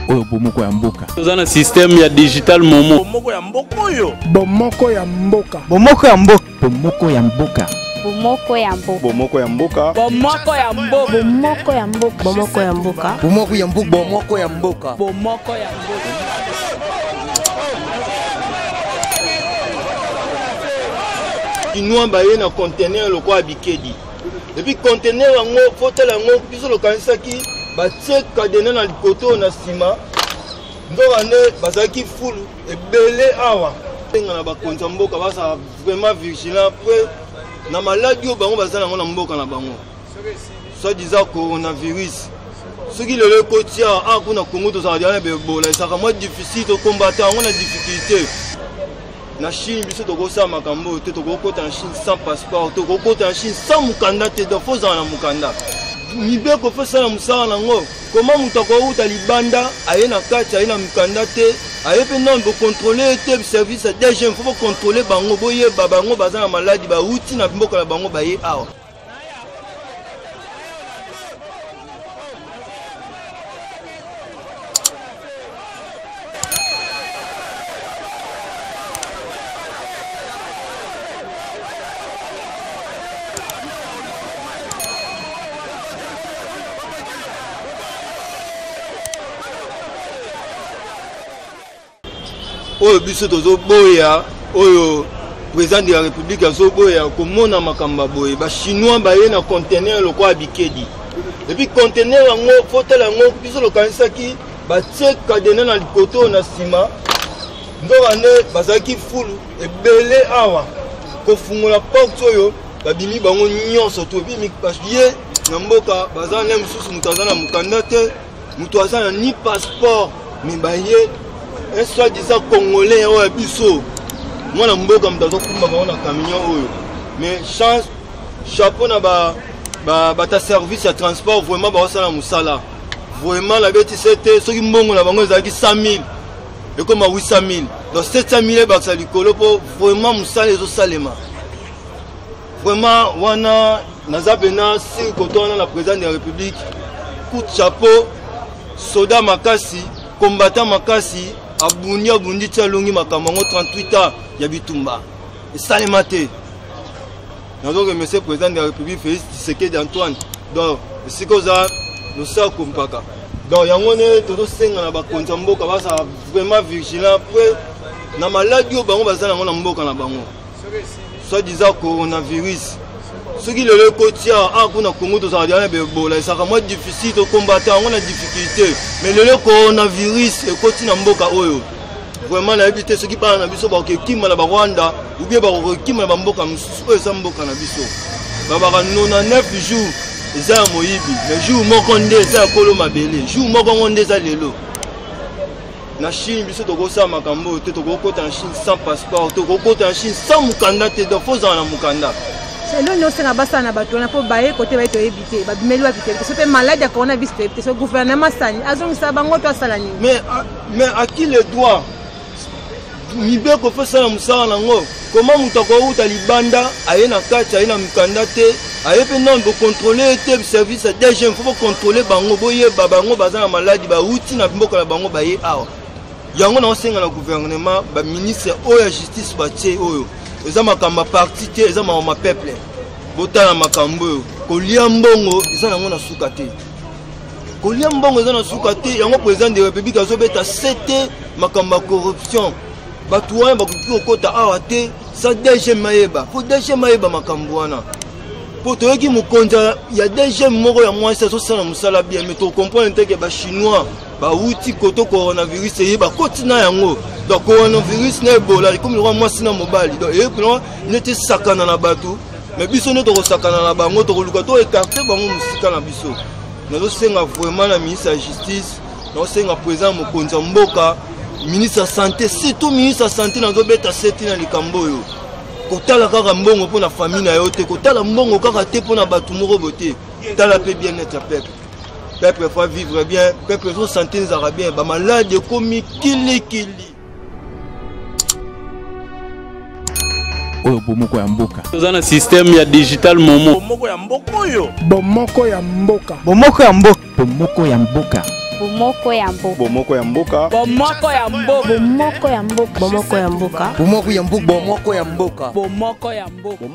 oyo bomoko ya mboka. Toza na système ya digital momo. Bomoko ya mboka oyo. Bomoko ya mboka. Bomoko ya mboka. Bomoko ya mboka. Bomoko ya mboka. Bomoko ya mboka. Bomoko ya mboka. Bomoko ya mboka. Bomoko ya mboka. Bomoko ya mboka. Bomoko ya mboka. Bomoko ya mboka. Chinois baye na conteneur loko abikedi. Et puis conteneur yango fotela yango biso lokanisaki batie cadenas na likoto na sima. Ndorane bazaki full ebele awa. Tenga na bakonza mboka basa vraiment vigilant pour na maladie bango bazana ngo na mboka na bango. Soit disant coronavirus. Ce qui le kotia a kuna Congo to ça diana bebola ça vraiment difficile de combattre on a difficulté. Na Chine biso to kosa makambo to kokota na Chine sans passeport to kokota na Chine sans mukanda te do foza na mukanda nibe ko fosa na musala nango comment mutako uta libanda aye na kati aye na mukanda te aye pe non bo contrôler te service DG faut contrôler bango boye babango bazana maladie ba uti na mboka na bango baye awa. Oyo biso tozo boya oyo président de la République azo boya komona makamba boye ba chinois baye na conteneur loko abikedi. Et puis conteneur yango fotela yango biso lokanisaki batie cadenas na likoto na sima. Ndorane bazaki full ebele awa ko fungola porte oyo babimi bango nyonso to bi mikpaye na mboka bazana mususu mutazana mukanda te mutazana ni passeport mais baye un soi-disant congolais oyo biso mwana mboka mutazo kumba baona camion oyo mais chance chapeau na ta service ya transport vraiment ba osala musala vraiment la bêtise c'était soki mbongo na bango ezaki 100 000 et comme 800 000 donc 700 000 ba sa likolo po vraiment musala ezo salema vraiment wana nazabena si kotona na président de la République coup de chapeau soda makasi combattant makasi abundi tsalongi makamango 38 ans ya bitumba esalema te nazo remercier président de la République Félix Tshisekedi Antoine donc sikoza nosala kompaka donc yango ne tozo senga na bakonza mboka basa vraiment vigilant pour na maladie bango bazana ngo na mboka na bango soit disant coronavirus. Ce qui le kotia a kuna Congo to ça diana bebola ça vraiment difficile de combattre on a difficulté mais le coronavirus e koti na mboka oyo vraiment na éviter ce qui parle na biso ba kima na Rwanda ou bien ba kima na mboka mususu oyo sa mboka na biso ba 99 jours eza moyibi le jour moko nde eza kolo mabele jour moko nde eza lelo na Chine biso to kosa makambo te to kokota na Chine sans passeport to kokota na Chine sans mukanda te do foza na mukanda. C'est là nous sommes basa na bato na po baye côté ba to éviter ba bimeli wa éviter ce pe malade ya coronavirus to éviter ce gouvernement sani azong sa bango to sala ni mais à qui le droit nibe ko fosa na musala nango comment mutako uta libanda aye na kati aye na mukanda te aye pe non bo contrôler te service DG faut contrôler bango boye babango bazana maladie ba uti na mboka na bango baye awa yango na osenga na gouvernement ba ministre oyo ya justice batie oyo eza makamba parti te eza ma peuple botala makambo oyo kolia mbongo eza nango na suka te kolia mbongo eza na suka te yango président de la République azobeta sete makamba corruption bato wana bakoki kokota awa te sa DG mayeba po DG mayeba makambo wana po toyoki mokonza ya DG moko ya mwasi azosala mosala bien mais tocomprendre te ke bachinois bauti koto coronavirus eyeba koti na yango donc coronavirus na ebola comme le roi mwasi na mobali donc eyekuna neti sakana na bato mais biso ne tokosakana na bango tokoluka to écarter bango musika na biso nazosenga vraiment na ministre ya justice nazosenga président mokonzi ya mboka ministre ya santé surtout ministre ya santé nazobeta seti na likambo oyo kotala kaka mbongo mpo na famille na yo te kotala mbongo kaka te mpo na bato moko bote tala pe bien-être ya peuple peuple faut vivre bien peuple faut santé nzaka bien ba malade ekomi kilikili oyo bomoko ya mboka. Toza na système ya digital momo. Bomoko ya mboka oyo. Bomoko ya mboka. Bomoko ya mboka. Bomoko ya mboka. Bomoko ya mboka. Bomoko ya mboka. Bomoko ya mboka. Bomoko ya mboka. Bomoko ya mboka. Bomoko ya mboka. Bomoko ya mboka. Bomoko ya mboka.